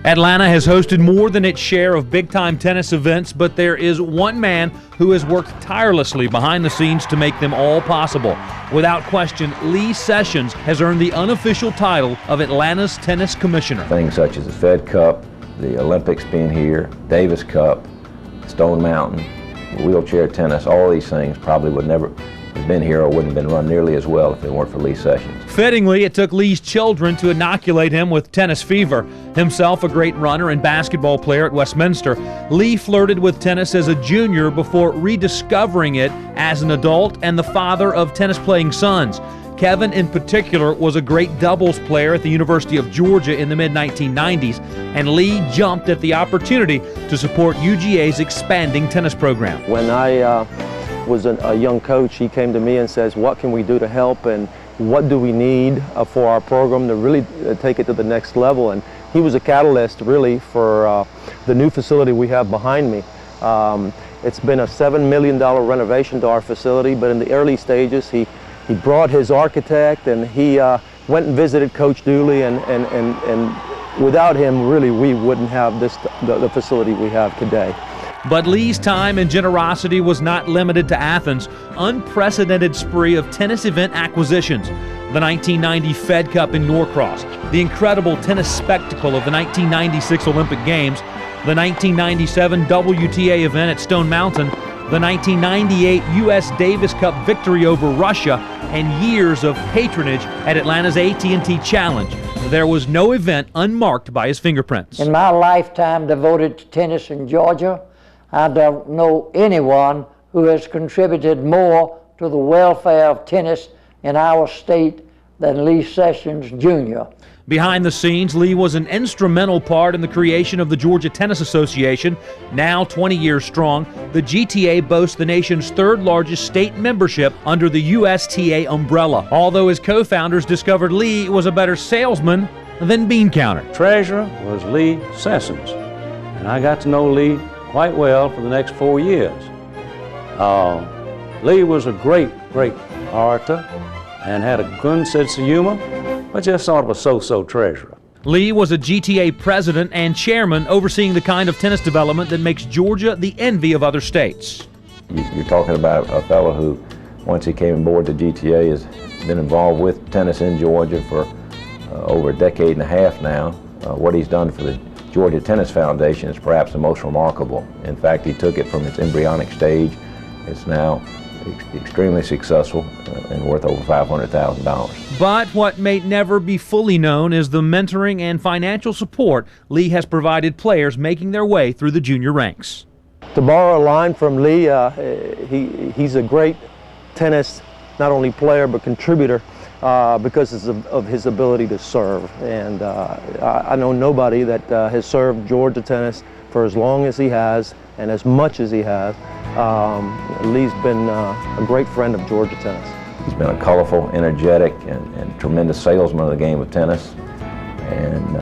Atlanta has hosted more than its share of big-time tennis events, but there is one man who has worked tirelessly behind the scenes to make them all possible. Without question, Lee Sessions has earned the unofficial title of Atlanta's tennis commissioner. Things such as the Fed Cup, the Olympics being here, Davis Cup, Stone Mountain, wheelchair tennis, all these things probably would never have been here or wouldn't have been run nearly as well if it weren't for Lee Sessions. Fittingly, it took Lee's children to inoculate him with tennis fever. Himself a great runner and basketball player at Westminster, Lee flirted with tennis as a junior before rediscovering it as an adult and the father of tennis-playing sons. Kevin, in particular, was a great doubles player at the University of Georgia in the mid-1990s, and Lee jumped at the opportunity to support UGA's expanding tennis program. When I was a young coach, he came to me and says, what can we do to help and what do we need for our program to really take it to the next level? And he was a catalyst really for the new facility we have behind me. It's been a $7 million renovation to our facility, but in the early stages he brought his architect and he went and visited Coach Dooley, and without him really we wouldn't have the facility we have today. But Lee's time and generosity was not limited to Athens. Unprecedented spree of tennis event acquisitions. The 1990 Fed Cup in Norcross, the incredible tennis spectacle of the 1996 Olympic Games, the 1997 WTA event at Stone Mountain, the 1998 U.S. Davis Cup victory over Russia, and years of patronage at Atlanta's AT&T Challenge. There was no event unmarked by his fingerprints. In my lifetime devoted to tennis in Georgia, I don't know anyone who has contributed more to the welfare of tennis in our state than Lee Sessions, Jr. Behind the scenes, Lee was an instrumental part in the creation of the Georgia Tennis Association. Now 20 years strong, the GTA boasts the nation's third largest state membership under the USTA umbrella. Although his co-founders discovered Lee was a better salesman than bean counter. Treasurer was Lee Sessions, and I got to know Lee quite well for the next 4 years. Lee was a great orator and had a good sense of humor, but just sort of a so-so treasurer. Lee was a GTA president and chairman overseeing the kind of tennis development that makes Georgia the envy of other states. You're talking about a fellow who, once he came aboard the GTA, has been involved with tennis in Georgia for over a decade and a half now. What he's done for the Georgia Tennis Foundation is perhaps the most remarkable. In fact, he took it from its embryonic stage. It's now extremely successful and worth over $500,000. But what may never be fully known is the mentoring and financial support Lee has provided players making their way through the junior ranks. To borrow a line from Lee, he's a great tennis, not only player, but contributor because of his ability to serve. And I know nobody that has served Georgia tennis for as long as he has and as much as he has. Lee's been a great friend of Georgia tennis. He's been a colorful, energetic, and tremendous salesman of the game of tennis. And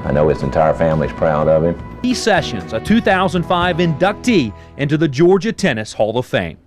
I know his entire family's proud of him. Lee Sessions, a 2005 inductee into the Georgia Tennis Hall of Fame.